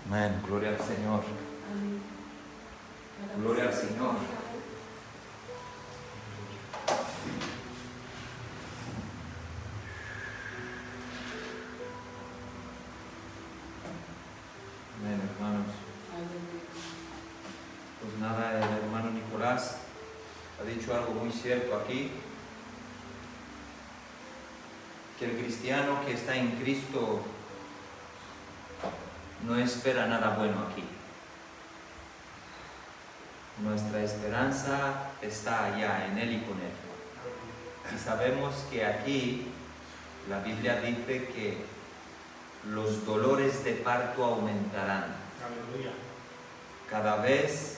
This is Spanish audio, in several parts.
Amén. Gloria al Señor. Gloria al Señor. Amén, hermanos. Pues nada, el hermano Nicolás ha dicho algo muy cierto aquí, que el cristiano que está en Cristo no espera nada bueno aquí. Nuestra esperanza está allá, en Él y con Él. Y sabemos que aquí la Biblia dice que los dolores de parto aumentarán. Aleluya. Cada vez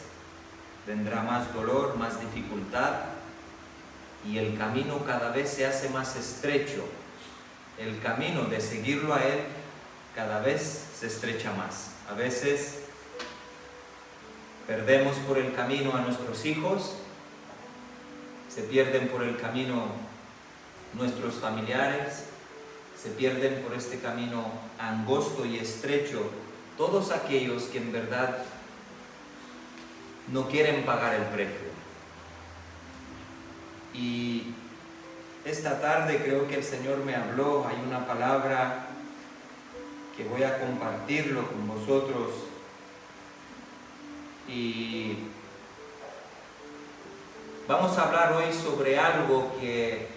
vendrá más dolor, más dificultad, y el camino cada vez se hace más estrecho. El camino de seguirlo a Él cada vez se estrecha más. A veces perdemos por el camino a nuestros hijos, se pierden por el camino nuestros familiares, se pierden por este camino angosto y estrecho todos aquellos que en verdad no quieren pagar el precio. Y esta tarde creo que el Señor me habló, hay una palabra que voy a compartirlo con vosotros, y vamos a hablar hoy sobre algo que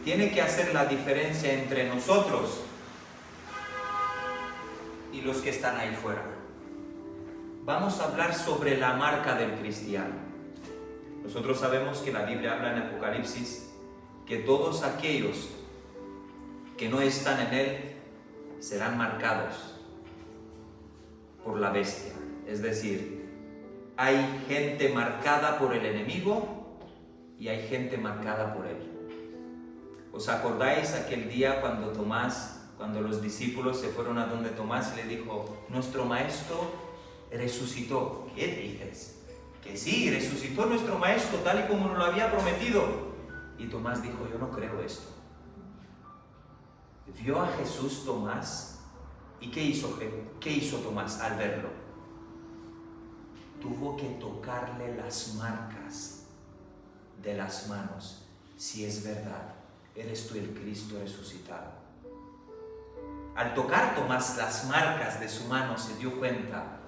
tiene que hacer la diferencia entre nosotros y los que están ahí fuera. Vamos a hablar sobre la marca del cristiano. Nosotros sabemos que la Biblia habla en Apocalipsis que todos aquellos que no están en Él serán marcados por la bestia. Es decir, hay gente marcada por el enemigo y hay gente marcada por Él. ¿Os acordáis aquel día cuando los discípulos se fueron a donde Tomás y le dijo, nuestro maestro resucitó? ¿Qué dices? Que sí, resucitó nuestro maestro tal y como nos lo había prometido. Y Tomás dijo, yo no creo esto. Vio a Jesús Tomás, ¿y qué hizo Tomás al verlo? Tuvo que tocarle las marcas de las manos. Si es verdad, eres tú el Cristo resucitado. Al tocar Tomás las marcas de su mano, se dio cuenta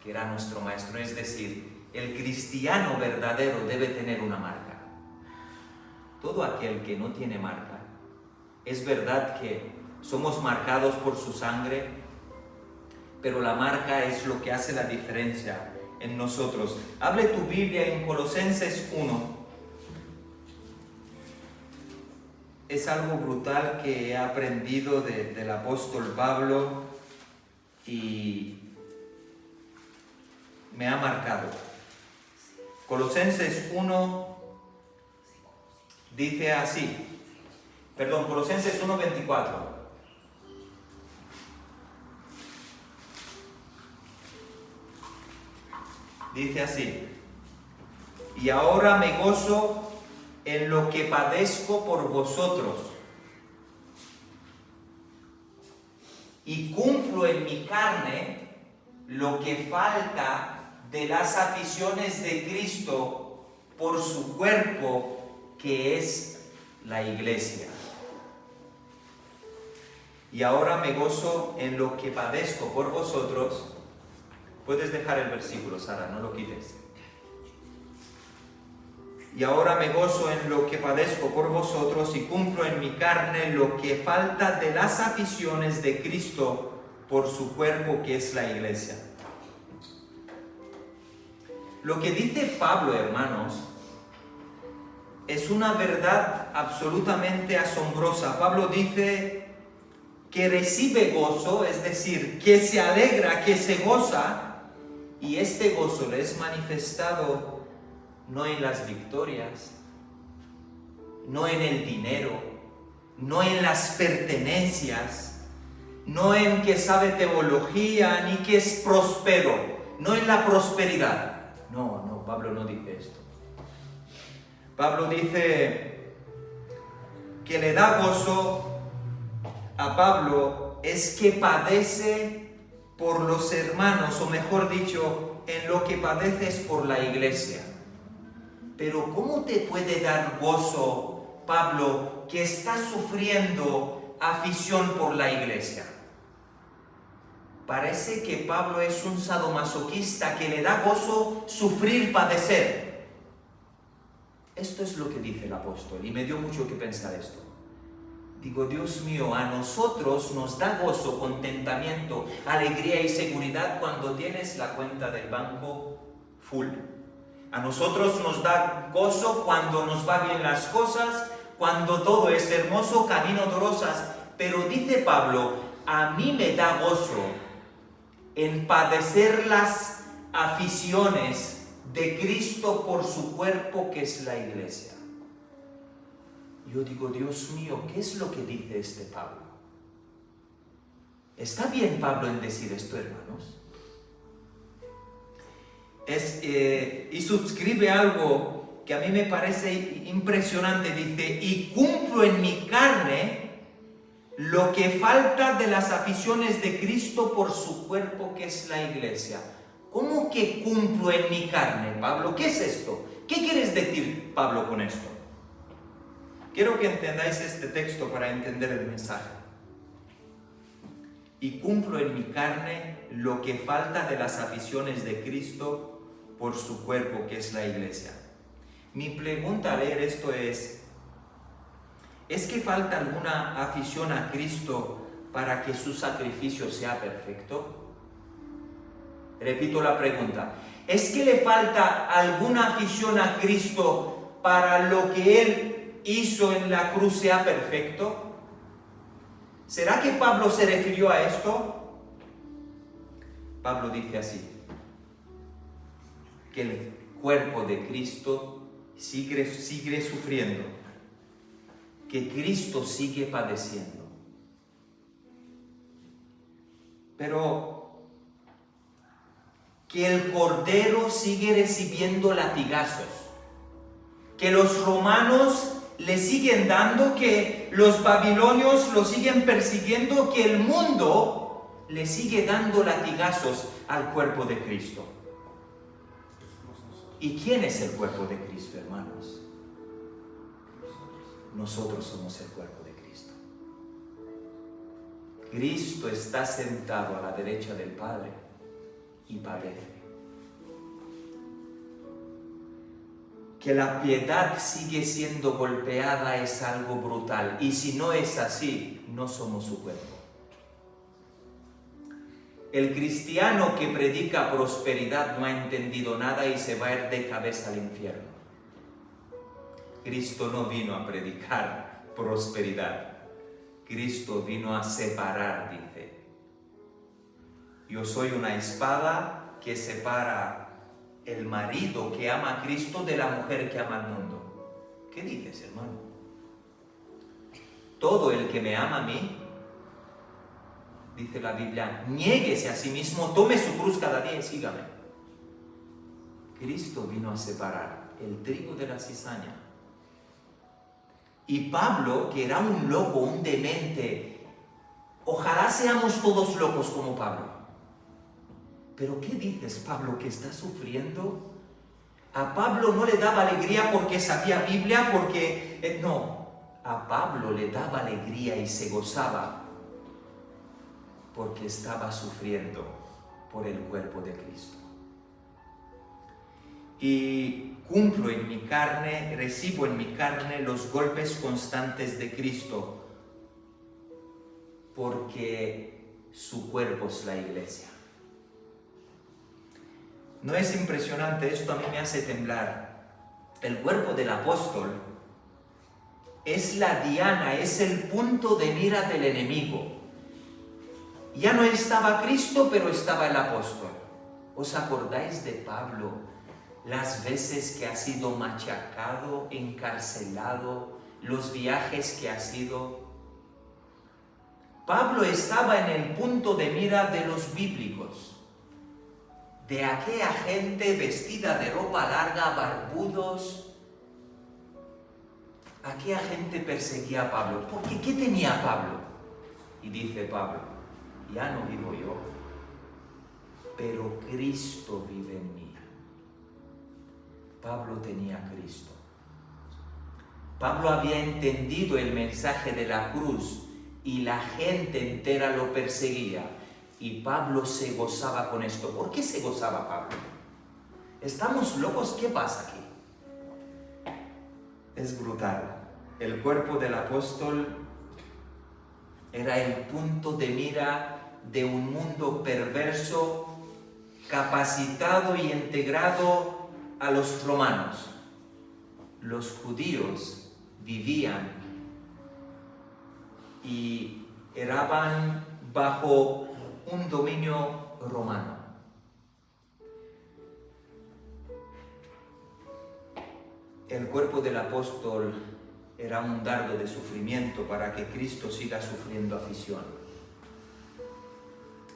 que era nuestro maestro. Es decir, el cristiano verdadero debe tener una marca. Todo aquel que no tiene marca, es verdad que somos marcados por su sangre, pero la marca es lo que hace la diferencia en nosotros. Abre tu Biblia en Colosenses 1. Es algo brutal que he aprendido del apóstol Pablo y me ha marcado. Colosenses 1 dice así. Colosenses 1:24. Dice así: y ahora me gozo en lo que padezco por vosotros, y cumplo en mi carne lo que falta de las aficiones de Cristo por su cuerpo, que es la iglesia. Y ahora me gozo en lo que padezco por vosotros. Puedes dejar el versículo, Sara, no lo quites. Y ahora me gozo en lo que padezco por vosotros y cumplo en mi carne lo que falta de las aficiones de Cristo por su cuerpo, que es la iglesia. Lo que dice Pablo, hermanos, es una verdad absolutamente asombrosa. Pablo dice que recibe gozo, es decir, que se alegra, que se goza, y este gozo le es manifestado no en las victorias, no en el dinero, no en las pertenencias, no en que sabe teología, ni que es próspero, no en la prosperidad. No, Pablo no dice esto. Pablo dice que le da gozo a Pablo Pablo es que padece por los hermanos, o mejor dicho, en lo que padeces por la iglesia. Pero ¿cómo te puede dar gozo, Pablo, que estás sufriendo afición por la iglesia? Parece que Pablo es un sadomasoquista que le da gozo sufrir, padecer. Esto es lo que dice el apóstol y me dio mucho que pensar esto. Digo, Dios mío, a nosotros nos da gozo, contentamiento, alegría y seguridad cuando tienes la cuenta del banco full. A nosotros nos da gozo cuando nos va bien las cosas, cuando todo es hermoso, camino de rosas. Pero dice Pablo, a mí me da gozo en padecer las aficiones de Cristo por su cuerpo, que es la iglesia. Yo digo, Dios mío, ¿qué es lo que dice este Pablo? ¿Está bien Pablo en decir esto, hermanos? Y suscribe algo que a mí me parece impresionante. Dice, y cumplo en mi carne lo que falta de las aficiones de Cristo por su cuerpo, que es la iglesia. ¿Cómo que cumplo en mi carne, Pablo? ¿Qué es esto? ¿Qué quieres decir, Pablo, con esto? Quiero que entendáis este texto para entender el mensaje. Y cumplo en mi carne lo que falta de las aficiones de Cristo por su cuerpo, que es la iglesia. Mi pregunta al leer esto ¿es que falta alguna afición a Cristo para que su sacrificio sea perfecto? Repito la pregunta. ¿Es que le falta alguna afición a Cristo para lo que Él hizo en la cruz sea perfecto? ¿Será que Pablo se refirió a esto? Pablo dice así, que el cuerpo de Cristo sigue sufriendo, que Cristo sigue padeciendo. Pero que el Cordero sigue recibiendo latigazos, que los romanos le siguen dando, que los babilonios lo siguen persiguiendo, que el mundo le sigue dando latigazos al cuerpo de Cristo. ¿Y quién es el cuerpo de Cristo, hermanos? Nosotros somos el cuerpo de Cristo. Cristo está sentado a la derecha del Padre y padece. Que la piedad sigue siendo golpeada es algo brutal. Y si no es así, no somos su cuerpo. El cristiano que predica prosperidad no ha entendido nada y se va a ir de cabeza al infierno. Cristo no vino a predicar prosperidad. Cristo vino a separar, dice. Yo soy una espada que separa el marido que ama a Cristo de la mujer que ama al mundo. ¿Qué dices, hermano? Todo el que me ama a mí, dice la Biblia, niéguese a sí mismo, tome su cruz cada día y sígame. Cristo vino a separar el trigo de la cizaña. Y Pablo, que era un loco, un demente, ojalá seamos todos locos como Pablo. ¿Pero qué dices, Pablo, que está sufriendo? A Pablo no le daba alegría porque sabía Biblia, porque... no, a Pablo le daba alegría y se gozaba porque estaba sufriendo por el cuerpo de Cristo. Y cumplo en mi carne, recibo en mi carne los golpes constantes de Cristo porque su cuerpo es la iglesia. ¿No es impresionante? Esto a mí me hace temblar. El cuerpo del apóstol es la diana, es el punto de mira del enemigo. Ya no estaba Cristo, pero estaba el apóstol. ¿Os acordáis de Pablo? Las veces que ha sido machacado, encarcelado, los viajes que ha sido. Pablo estaba en el punto de mira de los bíblicos. De aquella gente vestida de ropa larga, barbudos. Aquella gente perseguía a Pablo. ¿Por qué? ¿Qué tenía Pablo? Y dice Pablo, ya no vivo yo, pero Cristo vive en mí. Pablo tenía a Cristo. Pablo había entendido el mensaje de la cruz y la gente entera lo perseguía. Y Pablo se gozaba con esto. ¿Por qué se gozaba Pablo? ¿Estamos locos? ¿Qué pasa aquí? Es brutal. El cuerpo del apóstol era el punto de mira de un mundo perverso, capacitado y integrado a los romanos. Los judíos vivían y eraban bajo un dominio romano. El cuerpo del apóstol era un dardo de sufrimiento para que Cristo siga sufriendo aflicción.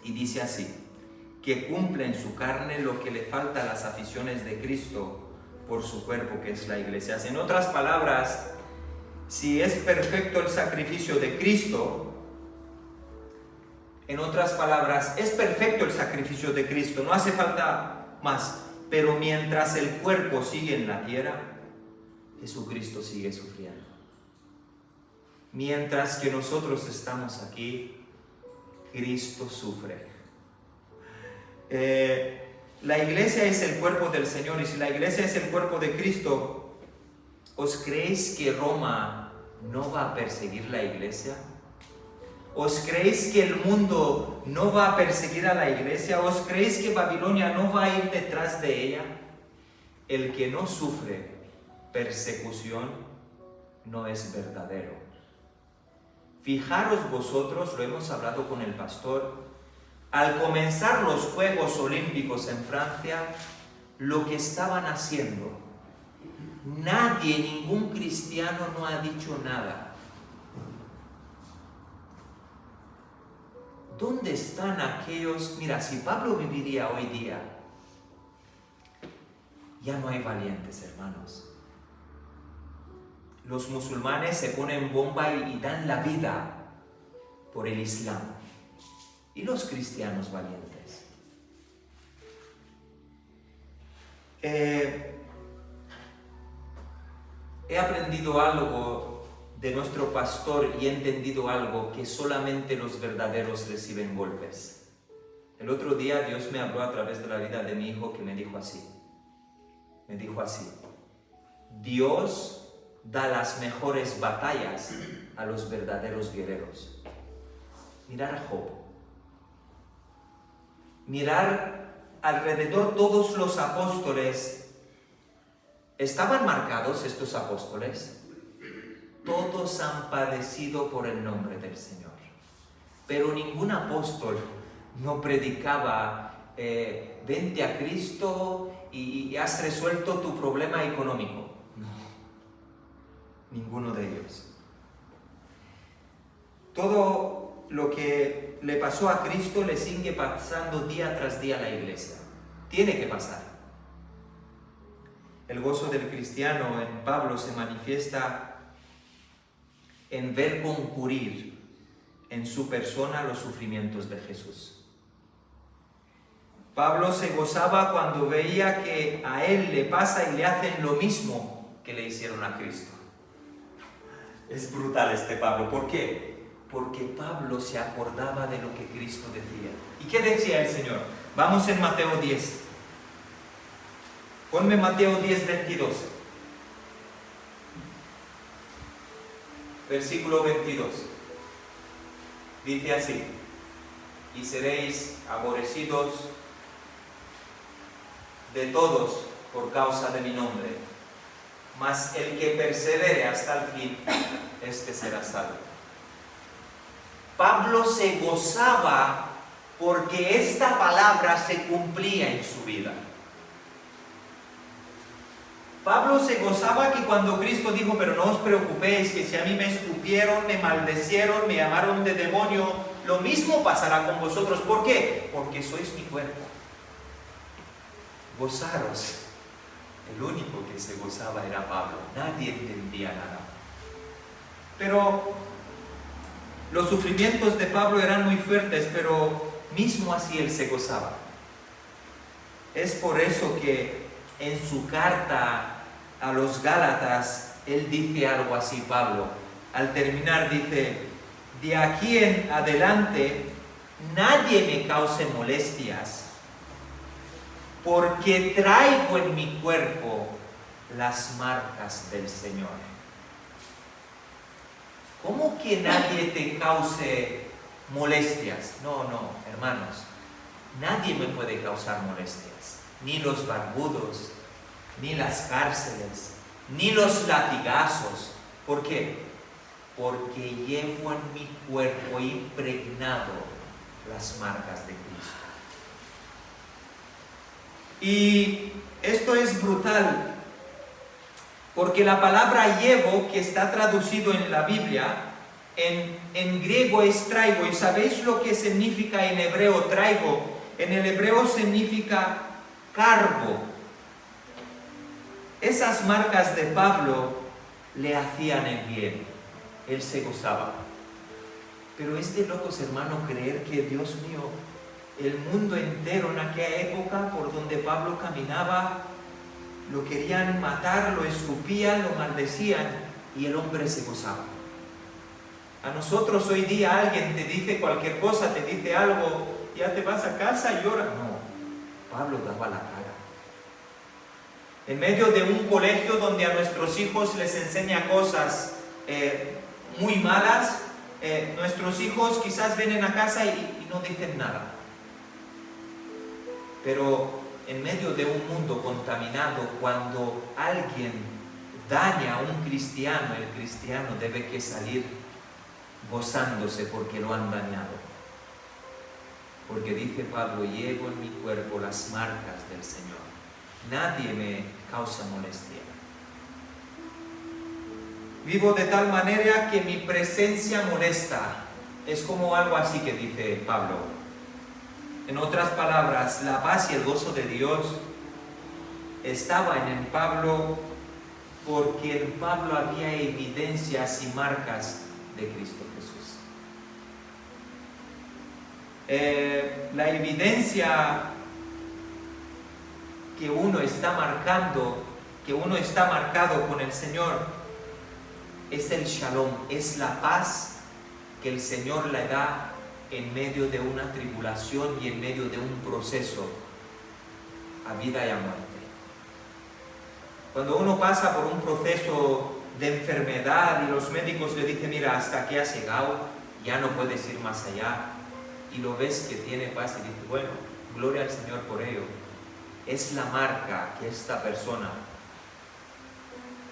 Y dice así, que cumple en su carne lo que le falta a las aficiones de Cristo por su cuerpo, que es la iglesia. En otras palabras, si es perfecto el sacrificio de Cristo, en otras palabras, es perfecto el sacrificio de Cristo, no hace falta más, pero mientras el cuerpo sigue en la tierra, Jesucristo sigue sufriendo. Mientras que nosotros estamos aquí, Cristo sufre. La iglesia es el cuerpo del Señor, y si la iglesia es el cuerpo de Cristo, ¿os creéis que Roma no va a perseguir la iglesia? ¿Os creéis que el mundo no va a perseguir a la iglesia? ¿Os creéis que Babilonia no va a ir detrás de ella? El que no sufre persecución no es verdadero. Fijaros vosotros, lo hemos hablado con el pastor, al comenzar los Juegos Olímpicos en Francia, lo que estaban haciendo. Nadie, ningún cristiano no ha dicho nada. ¿Dónde están aquellos? Mira, si Pablo viviría hoy día, ya no hay valientes, hermanos. Los musulmanes se ponen bomba y dan la vida por el Islam. ¿Y los cristianos valientes? He aprendido algo de nuestro pastor y he entendido algo, que solamente los verdaderos reciben golpes. El otro día Dios me habló a través de la vida de mi hijo, que me dijo así. Dios da las mejores batallas a los verdaderos guerreros. Mirar a Job. Mirar alrededor todos los apóstoles. ¿Estaban marcados estos apóstoles? Todos han padecido por el nombre del Señor. Pero ningún apóstol no predicaba, vente a Cristo y has resuelto tu problema económico. No, ninguno de ellos. Todo lo que le pasó a Cristo le sigue pasando día tras día a la iglesia. Tiene que pasar. El gozo del cristiano en Pablo se manifiesta en ver concurrir en su persona los sufrimientos de Jesús. Pablo se gozaba cuando veía que a él le pasa y le hacen lo mismo que le hicieron a Cristo. Es brutal este Pablo. ¿Por qué? Porque Pablo se acordaba de lo que Cristo decía. ¿Y qué decía el Señor? Vamos en Mateo 10. Ponme Mateo 10, 22. Versículo 22. Dice así: y seréis aborrecidos de todos por causa de mi nombre, mas el que persevere hasta el fin, este será salvo. Pablo se gozaba porque esta palabra se cumplía en su vida. Pablo se gozaba que cuando Cristo dijo, pero no os preocupéis, que si a mí me escupieron, me maldecieron, me llamaron de demonio, lo mismo pasará con vosotros. ¿Por qué? Porque sois mi cuerpo. Gozaros. El único que se gozaba era Pablo. Nadie entendía nada. Pero Los sufrimientos de Pablo eran muy fuertes, pero mismo así él se gozaba. Es por eso que en su carta a los Gálatas, él dice algo así, Pablo. Al terminar dice, de aquí en adelante nadie me cause molestias, porque traigo en mi cuerpo las marcas del Señor. ¿Cómo que nadie te cause molestias? No, hermanos, nadie me puede causar molestias, ni los barbudos, ni las cárceles, ni los latigazos. ¿Por qué? Porque llevo en mi cuerpo impregnado las marcas de Cristo. Y esto es brutal, porque la palabra llevo, que está traducido en la Biblia, en griego es traigo. ¿Y sabéis lo que significa en hebreo traigo? En el hebreo significa cargo. Esas marcas de Pablo le hacían el bien. Él se gozaba. Pero es de locos, hermano, creer que, Dios mío, el mundo entero en aquella época por donde Pablo caminaba, lo querían matar, lo escupían, lo maldecían, y el hombre se gozaba. A nosotros hoy día alguien te dice cualquier cosa, te dice algo, ya te vas a casa y lloras. No, Pablo daba la cara. En medio de un colegio donde a nuestros hijos les enseña cosas muy malas, nuestros hijos quizás vienen a casa y no dicen nada. Pero en medio de un mundo contaminado, cuando alguien daña a un cristiano, el cristiano debe que salir gozándose porque lo han dañado. Porque dice Pablo, llevo en mi cuerpo las marcas del Señor. Nadie me causa molestia. Vivo de tal manera que mi presencia molesta. Es como algo así que dice Pablo. En otras palabras, la paz y el gozo de Dios estaban en Pablo, porque en Pablo había evidencias y marcas de Cristo Jesús. La evidencia que uno está marcando, que uno está marcado con el Señor, es el shalom, es la paz que el Señor le da en medio de una tribulación y en medio de un proceso a vida y a muerte. Cuando uno pasa por un proceso de enfermedad y los médicos le dicen, mira, hasta aquí has llegado, ya no puedes ir más allá, y lo ves que tiene paz y dices, bueno, gloria al Señor por ello. Es la marca que esta persona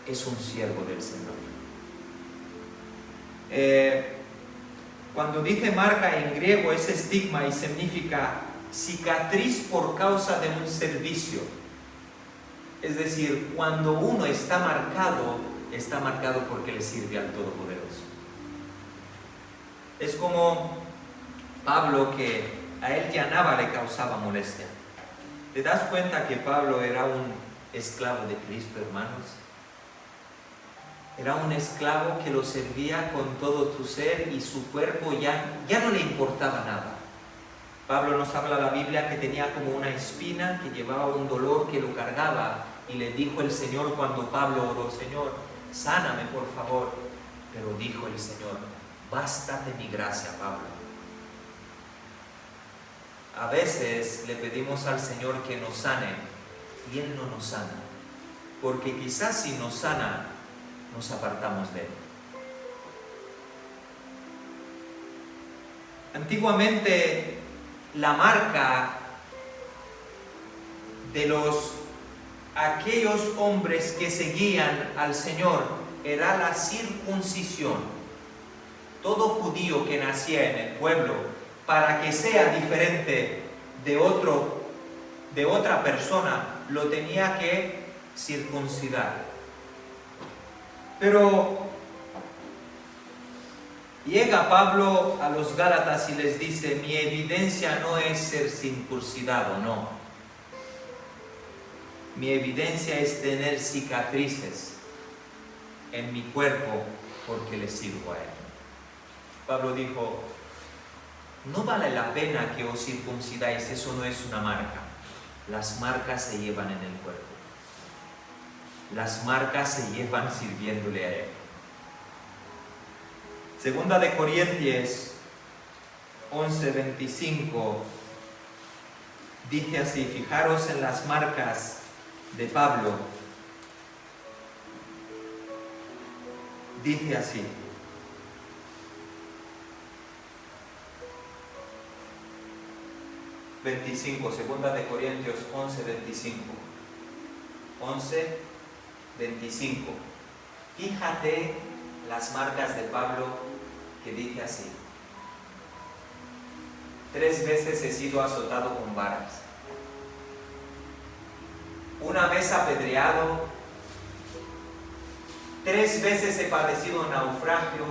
es un siervo del Señor. Cuando dice marca en griego es estigma y significa cicatriz por causa de un servicio. Es decir, cuando uno está marcado porque le sirve al Todopoderoso. Es como Pablo, que a él ya nada le causaba molestia. ¿Te das cuenta que Pablo era un esclavo de Cristo, hermanos? Era un esclavo que lo servía con todo su ser, y su cuerpo ya no le importaba nada. Pablo nos habla la Biblia que tenía como una espina, que llevaba un dolor que lo cargaba, y le dijo el Señor cuando Pablo oró, Señor, sáname por favor. Pero dijo el Señor, bástate mi gracia, Pablo. A veces le pedimos al Señor que nos sane y Él no nos sana, porque quizás si nos sana, nos apartamos de Él. Antiguamente, la marca de aquellos hombres que seguían al Señor era la circuncisión. Todo judío que nacía en el pueblo, para que sea diferente de otra persona, lo tenía que circuncidar. Pero llega Pablo a los Gálatas y les dice, mi evidencia no es ser circuncidado, no. Mi evidencia es tener cicatrices en mi cuerpo porque le sirvo a Él. Pablo dijo, no vale la pena que os circuncidáis, eso no es una marca. Las marcas se llevan en el cuerpo. Las marcas se llevan sirviéndole a Él. Segunda de Corintios 11:25 dice así, fijaros en las marcas de Pablo. Dice así. Segunda de Corintios 11:25. 11:25. Fíjate las marcas de Pablo que dice así. 3 veces he sido azotado con varas. 1 vez apedreado. 3 veces he padecido naufragio.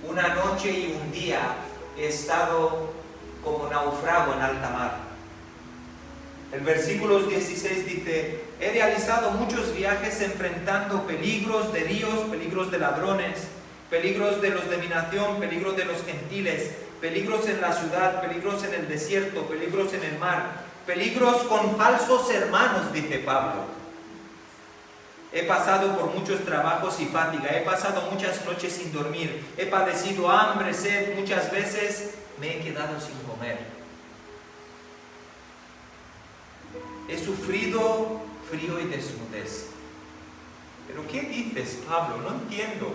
1 noche y 1 día he estado como náufrago en alta mar. El versículo 16 dice, he realizado muchos viajes enfrentando peligros de ríos, peligros de ladrones, peligros de los de mi nación, peligros de los gentiles, peligros en la ciudad, peligros en el desierto, peligros en el mar, peligros con falsos hermanos, dice Pablo. He pasado por muchos trabajos y fatiga, he pasado muchas noches sin dormir, he padecido hambre, sed, muchas veces me he quedado sin comer. He sufrido frío y desnudez. ¿Pero qué dices, Pablo? No entiendo.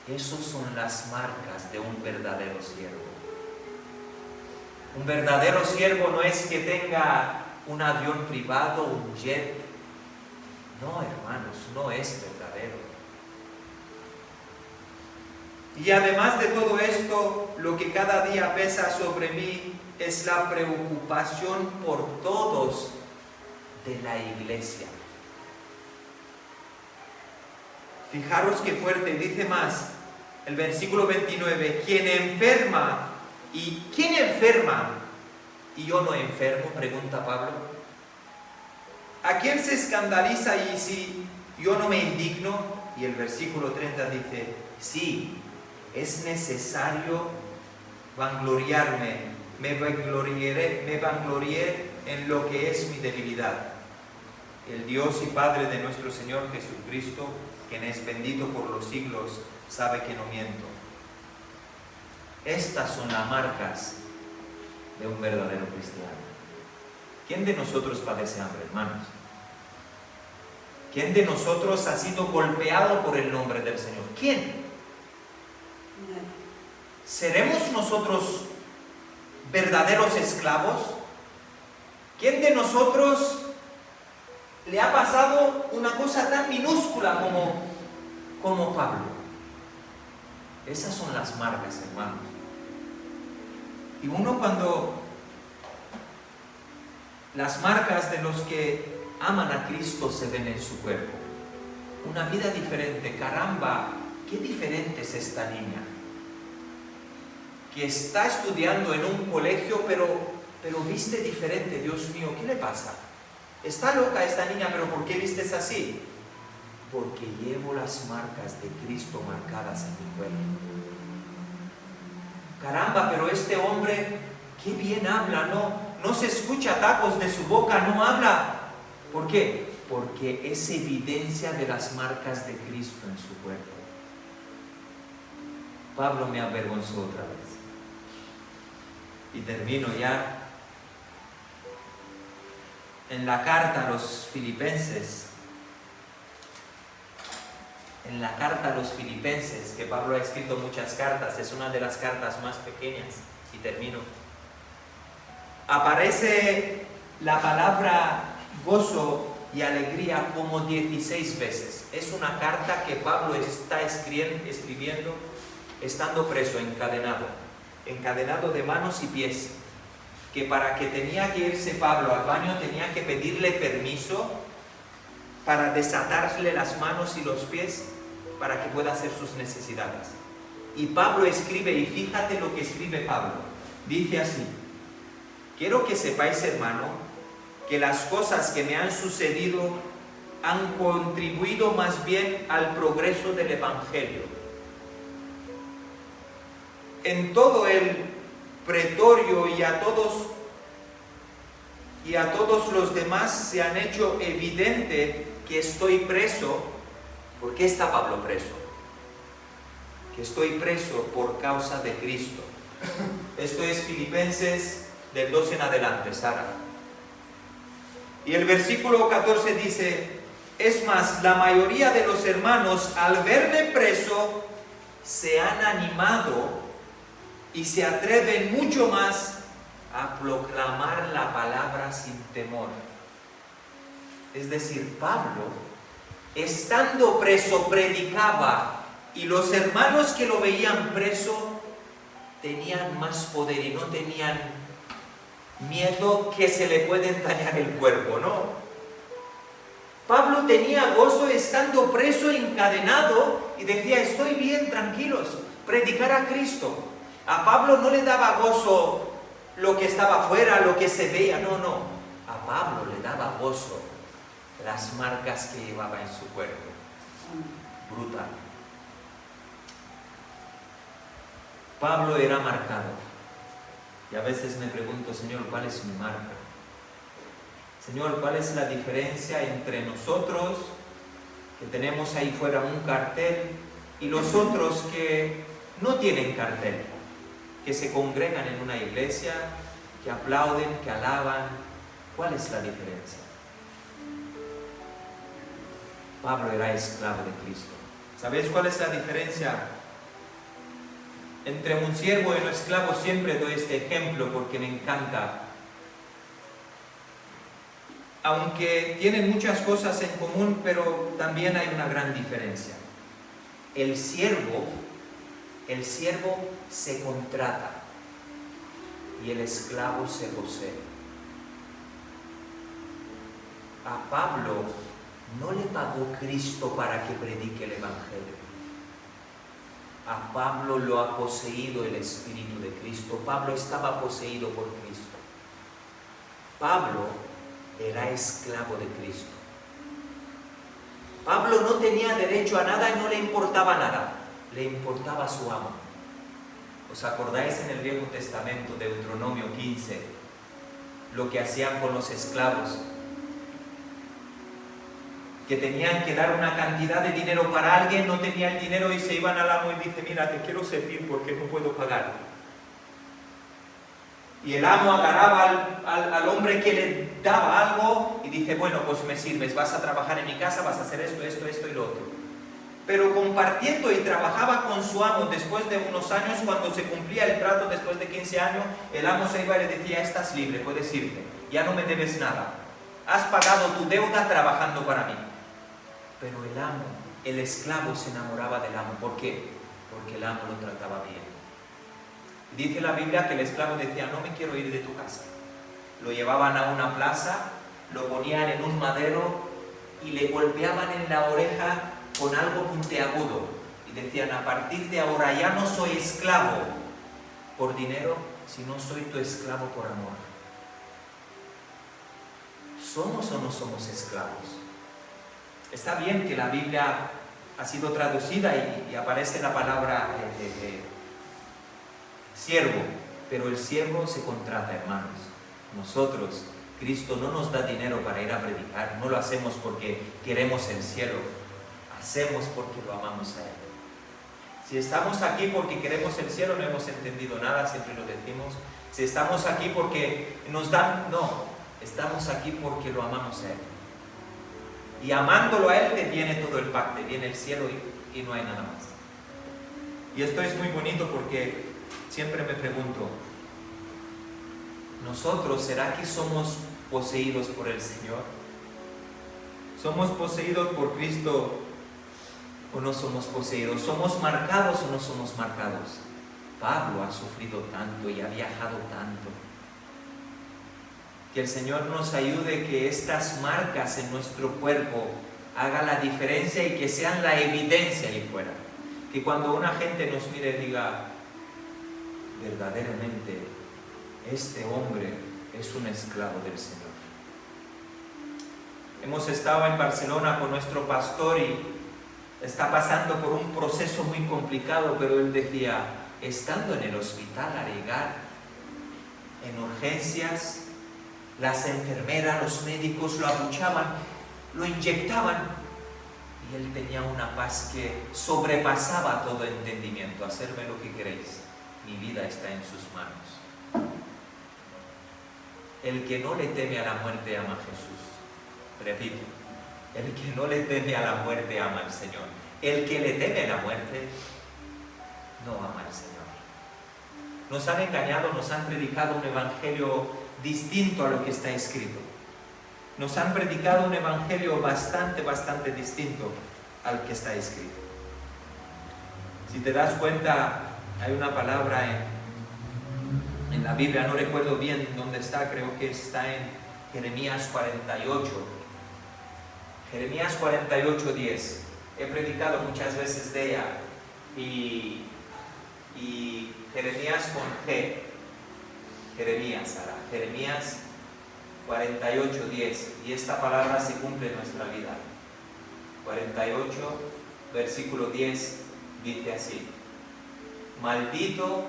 Esas son las marcas de un verdadero siervo. Un verdadero siervo no es que tenga un avión privado, un jet. No, hermanos, no es verdadero. Y además de todo esto, lo que cada día pesa sobre mí es la preocupación por todos de la iglesia. Fijaros qué fuerte, dice más, el versículo 29, ¿quién enferma y yo no enfermo? Pregunta Pablo. ¿A quién se escandaliza y si yo no me indigno? Y el versículo 30 dice, sí, es necesario vangloriarme, me vanglorié en lo que es mi debilidad. El Dios y Padre de nuestro Señor Jesucristo, quien es bendito por los siglos, sabe que no miento. Estas son las marcas de un verdadero cristiano. ¿Quién de nosotros padece hambre, hermanos? ¿Quién de nosotros ha sido golpeado por el nombre del Señor? ¿Quién? ¿Seremos nosotros verdaderos esclavos? ¿Quién de nosotros le ha pasado una cosa tan minúscula como Pablo? Esas son las marcas, hermanos. Y uno cuando las marcas de los que aman a Cristo se ven en su cuerpo. Una vida diferente. Caramba, qué diferente es esta niña. Que está estudiando en un colegio, pero viste diferente. Dios mío, ¿qué le pasa? Está loca esta niña, pero ¿por qué vistes así? Porque llevo las marcas de Cristo marcadas en mi cuerpo. Caramba, pero este hombre, qué bien habla, no se escucha tacos de su boca, no habla. ¿Por qué? Porque es evidencia de las marcas de Cristo en su cuerpo. Pablo me avergonzó otra vez. Y termino ya. En la carta a los filipenses, que Pablo ha escrito muchas cartas, es una de las cartas más pequeñas, y termino. Aparece la palabra gozo y alegría como 16 veces. Es una carta que Pablo está escribiendo estando preso, encadenado de manos y pies, que para que tenía que irse Pablo al baño tenía que pedirle permiso para desatarle las manos y los pies para que pueda hacer sus necesidades. Y Pablo escribe, y fíjate lo que escribe Pablo. Dice así: quiero que sepáis, hermano, que las cosas que me han sucedido han contribuido más bien al progreso del Evangelio. en todo el pretorio y a todos los demás se han hecho evidente que estoy preso. ¿Por qué está Pablo preso? Que estoy preso por causa de Cristo. Esto es Filipenses del 2 en adelante, Sara. Y el versículo 14 dice: es más, la mayoría de los hermanos al verme preso se han animado y se atreven mucho más a proclamar la palabra sin temor. Es decir, Pablo, estando preso, predicaba, y los hermanos que lo veían preso tenían más poder y no tenían miedo que se le puede dañar el cuerpo, ¿no? Pablo tenía gozo estando preso, encadenado, y decía: estoy bien, tranquilos, predicar a Cristo. A Pablo no le daba gozo lo que estaba afuera, lo que se veía, no. A Pablo le daba gozo las marcas que llevaba en su cuerpo. Brutal. Pablo era marcado. Y a veces me pregunto: Señor, ¿cuál es mi marca? Señor, ¿cuál es la diferencia entre nosotros, que tenemos ahí fuera un cartel, y los otros que no tienen cartel, que se congregan en una iglesia, que aplauden, que alaban? ¿Cuál es la diferencia? Pablo era esclavo de Cristo. ¿Sabéis cuál es la diferencia entre un siervo y un esclavo? Siempre doy este ejemplo porque me encanta. Aunque tienen muchas cosas en común, pero también hay una gran diferencia. El siervo se contrata y el esclavo se posee. A Pablo no le pagó Cristo para que predique el Evangelio. A Pablo lo ha poseído el Espíritu de Cristo. Pablo estaba poseído por Cristo. Pablo era esclavo de Cristo. Pablo no tenía derecho a nada y no le importaba nada. Le importaba su amo. ¿Os acordáis en el Viejo Testamento, Deuteronomio 15, lo que hacían con los esclavos? Que tenían que dar una cantidad de dinero para alguien, no tenía el dinero y se iban al amo y dice: mira, te quiero servir porque no puedo pagar. Y el amo agarraba al hombre que le daba algo y dice: bueno, pues me sirves, vas a trabajar en mi casa, vas a hacer esto y lo otro. Pero compartiendo y trabajaba con su amo, después de unos años, cuando se cumplía el trato, después de 15 años, el amo se iba y le decía: estás libre, puedes irte, ya no me debes nada. Has pagado tu deuda trabajando para mí. Pero el amo, el esclavo, se enamoraba del amo. ¿Por qué? Porque el amo lo trataba bien. Dice la Biblia que el esclavo decía: no me quiero ir de tu casa. Lo llevaban a una plaza, lo ponían en un madero y le golpeaban en la oreja con algo puntiagudo. Y decían: a partir de ahora ya no soy esclavo por dinero, sino soy tu esclavo por amor. ¿Somos o no somos esclavos? Está bien que la Biblia ha sido traducida y aparece la palabra siervo, pero el siervo se contrata, hermanos. Nosotros, Cristo no nos da dinero para ir a predicar, no lo hacemos porque queremos el cielo, hacemos porque lo amamos a Él. Si estamos aquí porque queremos el cielo, no hemos entendido nada, siempre lo decimos. Si estamos aquí porque nos dan, no, estamos aquí porque lo amamos a Él. Y amándolo a Él te viene todo el pacto, viene el cielo y no hay nada más. Y esto es muy bonito porque siempre me pregunto: ¿nosotros será que somos poseídos por el Señor? ¿Somos poseídos por Cristo o no somos poseídos? ¿Somos marcados o no somos marcados? Pablo ha sufrido tanto y ha viajado tanto. Que el Señor nos ayude, que estas marcas en nuestro cuerpo hagan la diferencia y que sean la evidencia ahí fuera. Que cuando una gente nos mire diga: verdaderamente este hombre es un esclavo del Señor. Hemos estado en Barcelona con nuestro pastor y está pasando por un proceso muy complicado, pero él decía: estando en el hospital Aregar, en urgencias, las enfermeras, los médicos lo abuchaban, lo inyectaban, y él tenía una paz que sobrepasaba todo entendimiento. Hacerme lo que queréis, mi vida está en sus manos. El que no le teme a la muerte ama a Jesús. Repito, el que no le teme a la muerte ama al Señor. El que le teme a la muerte no ama al Señor. Nos han engañado, nos han predicado un evangelio distinto a lo que está escrito. Nos han predicado un evangelio bastante distinto al que está escrito. Si te das cuenta, hay una palabra en la Biblia, no recuerdo bien dónde está, creo que está en Jeremías 48. Jeremías 48:10. He predicado muchas veces de ella. Y Jeremías con G. Jeremías 48:10. Y esta palabra se cumple en nuestra vida. 48, versículo 10, dice así: maldito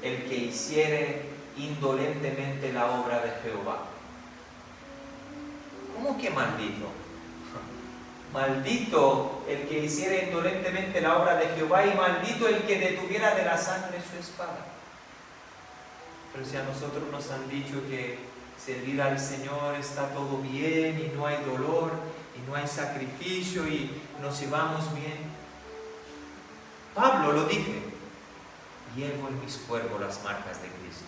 el que hiciere indolentemente la obra de Jehová. ¿Cómo que maldito? Maldito el que hiciera indolentemente la obra de Jehová, y maldito el que detuviera de la sangre su espada. Pero si a nosotros nos han dicho que servir al Señor está todo bien y no hay dolor y no hay sacrificio y nos llevamos bien. Pablo lo dice: llevo en mis cuerpos las marcas de Cristo.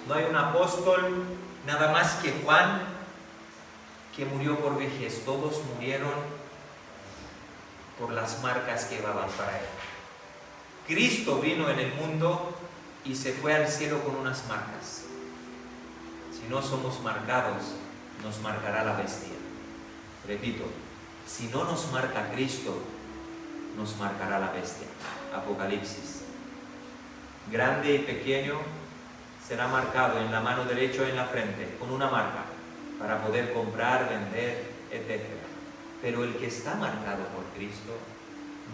No hay un apóstol, nada más que Juan, que murió por vejez. Todos murieron por las marcas que llevaban para él. Cristo vino en el mundo y se fue al cielo con unas marcas. Si no somos marcados, nos marcará la bestia. Repito, si no nos marca Cristo, nos marcará la bestia. Apocalipsis. Grande y pequeño será marcado en la mano derecha o en la frente, con una marca, para poder comprar, vender, etc. Pero el que está marcado por Cristo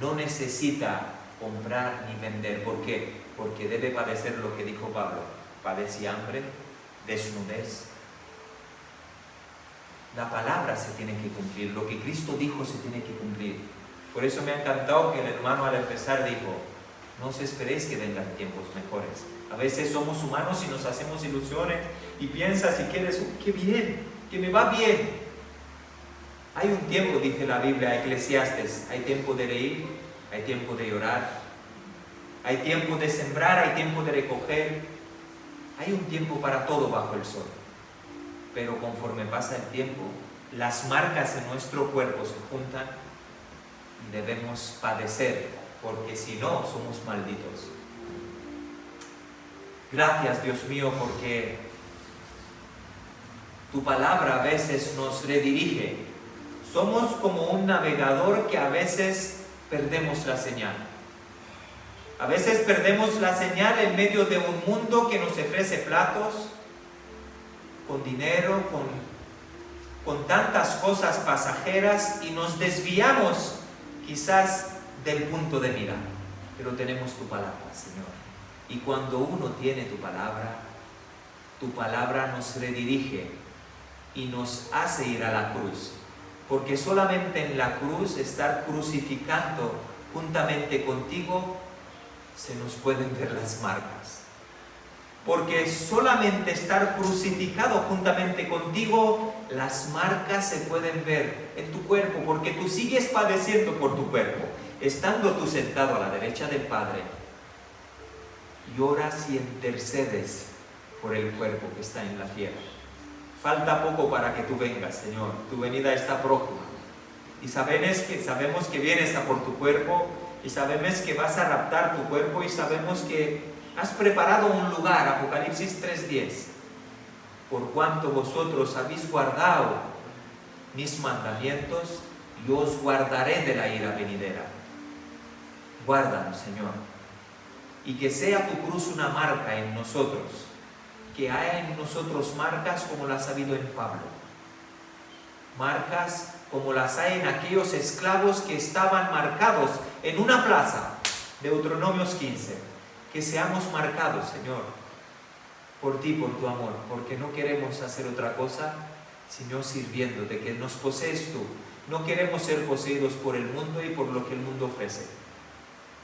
no necesita comprar ni vender. ¿Por qué? Porque debe padecer lo que dijo Pablo: padecí hambre, desnudez. La palabra se tiene que cumplir, lo que Cristo dijo se tiene que cumplir. Por eso me ha encantado que el hermano al empezar dijo: no os esperéis que vengan tiempos mejores. A veces somos humanos y nos hacemos ilusiones y piensas y quieres: qué bien, que me va bien. Hay un tiempo, dice la Biblia, Eclesiastes: hay tiempo de reír, hay tiempo de llorar, hay tiempo de sembrar, hay tiempo de recoger, hay un tiempo para todo bajo el sol. Pero conforme pasa el tiempo, las marcas en nuestro cuerpo se juntan y debemos padecer, porque si no, somos malditos. Gracias, Dios mío, porque tu palabra a veces nos redirige. Somos como un navegador que a veces perdemos la señal. A veces perdemos la señal en medio de un mundo que nos ofrece platos, con dinero, con tantas cosas pasajeras, y nos desviamos quizás del punto de mira. Pero tenemos tu palabra, Señor. Y cuando uno tiene tu palabra nos redirige y nos hace ir a la cruz. Porque solamente en la cruz, estar crucificando juntamente contigo, se nos pueden ver las marcas. Porque solamente estar crucificado juntamente contigo, las marcas se pueden ver en tu cuerpo, porque tú sigues padeciendo por tu cuerpo. Estando tú sentado a la derecha del Padre, lloras y intercedes por el cuerpo que está en la tierra. Falta poco para que tú vengas, Señor. Tu venida está próxima. Y sabemos que vienes a por tu cuerpo, y sabemos que vas a raptar tu cuerpo, y sabemos que has preparado un lugar. Apocalipsis 3:10. Por cuanto vosotros habéis guardado mis mandamientos, yo os guardaré de la ira venidera. Guárdanos, Señor. Y que sea tu cruz una marca en nosotros. Que haya en nosotros marcas como las ha habido en Pablo. Marcas como las hay en aquellos esclavos que estaban marcados en una plaza Deuteronomios 15. Que seamos marcados, Señor, por ti, por tu amor, porque no queremos hacer otra cosa sino sirviéndote, que nos posees tú. No queremos ser poseídos por el mundo y por lo que el mundo ofrece.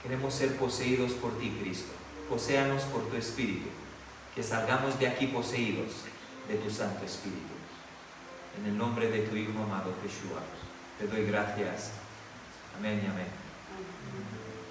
Queremos ser poseídos por ti, Cristo. Poséanos por tu Espíritu, que salgamos de aquí poseídos de tu Santo Espíritu. En el nombre de tu Hijo amado, Jesús, te doy gracias. Amén y amén.